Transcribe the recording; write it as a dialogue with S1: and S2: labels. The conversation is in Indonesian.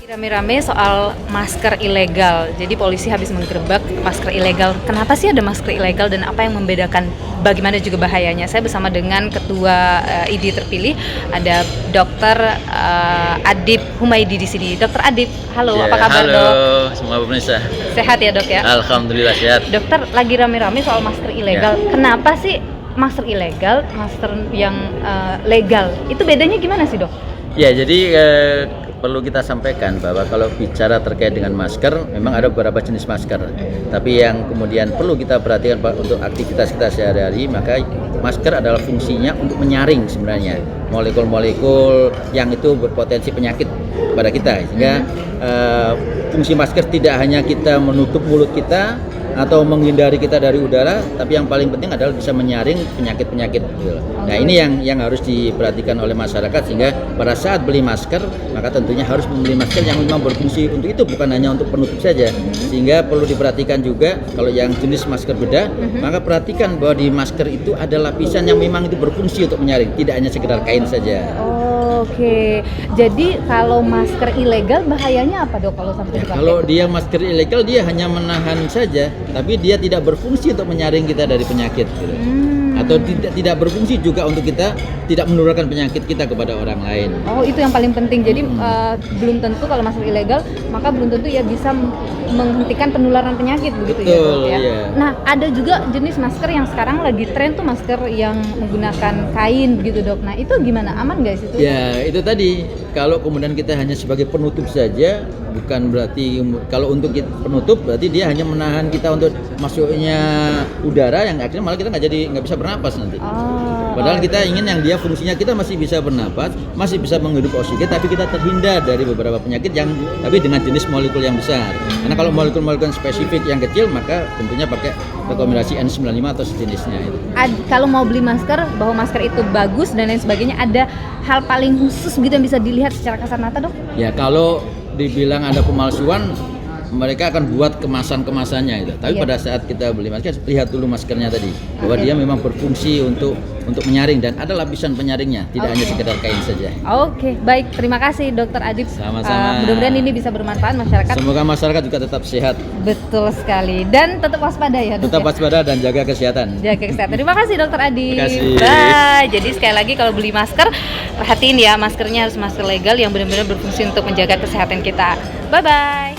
S1: Rame-rame soal masker ilegal. Jadi polisi habis menggerebek masker ilegal. Kenapa sih ada masker ilegal dan apa yang membedakan? Bagaimana juga bahayanya? Saya bersama dengan Ketua ID terpilih ada Dr. Adib Humaydi di sini. Dr. Adib, halo,
S2: Ya,
S1: apa kabar
S2: halo,
S1: dok?
S2: semua pemirsa.
S1: Sehat ya dok ya?
S2: Alhamdulillah sehat.
S1: Dokter, lagi rame-rame soal masker ilegal. Kenapa sih masker ilegal, masker yang legal? Itu bedanya gimana sih dok?
S2: Ya, jadi perlu kita sampaikan bahwa kalau bicara terkait dengan masker, memang ada beberapa jenis masker. Tapi yang kemudian perlu kita perhatikan Pak, untuk aktivitas kita sehari-hari, maka masker adalah fungsinya untuk menyaring sebenarnya molekul-molekul yang itu berpotensi penyakit kepada kita. Sehingga fungsi masker tidak hanya kita menutup mulut kita atau menghindari kita dari udara, tapi yang paling penting adalah bisa menyaring penyakit-penyakit. Nah, ini yang harus diperhatikan oleh masyarakat, sehingga pada saat beli masker maka tentunya harus membeli masker yang memang berfungsi untuk itu, bukan hanya untuk penutup saja. Sehingga perlu diperhatikan juga kalau yang jenis masker beda, maka perhatikan bahwa di masker itu ada lapisan yang memang itu berfungsi untuk menyaring, tidak hanya sekedar kain saja.
S1: Oke, jadi kalau masker ilegal bahayanya apa dok kalau sampai dipakai?
S2: Kalau dia masker ilegal, dia hanya menahan saja, tapi dia tidak berfungsi untuk menyaring kita dari penyakit, gitu. Atau tidak berfungsi juga untuk kita tidak menularkan penyakit kita kepada orang lain.
S1: Oh, itu yang paling penting. Jadi belum tentu kalau masker ilegal, maka belum tentu ya bisa menghentikan penularan penyakit, begitu.
S2: Betul,
S1: ya dok ya.
S2: iya.
S1: Nah, ada juga jenis masker yang sekarang lagi tren tuh masker yang menggunakan kain, begitu dok. Nah, itu gimana? Aman nggak sih itu?
S2: Ya, itu tadi. Kalau kemudian kita hanya sebagai penutup saja, bukan berarti kalau untuk penutup berarti dia hanya menahan kita untuk masuknya udara, yang akhirnya malah kita nggak bisa bernapas nanti. Padahal kita ingin yang dia fungsinya kita masih bisa bernapas, masih bisa menghirup oksigen, tapi kita terhindar dari beberapa penyakit yang tapi dengan jenis molekul yang besar. Karena kalau molekul-molekul spesifik yang kecil, maka tentunya pakai rekomendasi N95 atau sejenisnya itu.
S1: Kalau mau beli masker, bahwa masker itu bagus dan lain sebagainya, ada hal paling khusus gitu yang bisa dilihat secara kasat mata dok?
S2: Ya, kalau dibilang ada pemalsuan, mereka akan buat kemasan-kemasannya itu. Tapi pada saat kita beli masker, lihat dulu maskernya tadi, bahwa dia memang berfungsi untuk menyaring dan ada lapisan penyaringnya, tidak hanya sekedar kain saja.
S1: Oke, baik, terima kasih Dokter Adib.
S2: Sama-sama.
S1: Mudah-mudahan ini bisa bermanfaat masyarakat.
S2: Semoga masyarakat juga tetap sehat.
S1: Betul sekali, dan tetap waspada ya dok.
S2: Tetap waspada dan jaga kesehatan.
S1: Jaga kesehatan. Terima kasih Dokter Adib.
S2: Terima kasih.
S1: Bye. Jadi sekali lagi kalau beli masker, perhatiin ya maskernya harus masker legal yang benar-benar berfungsi untuk menjaga kesehatan kita. Bye bye.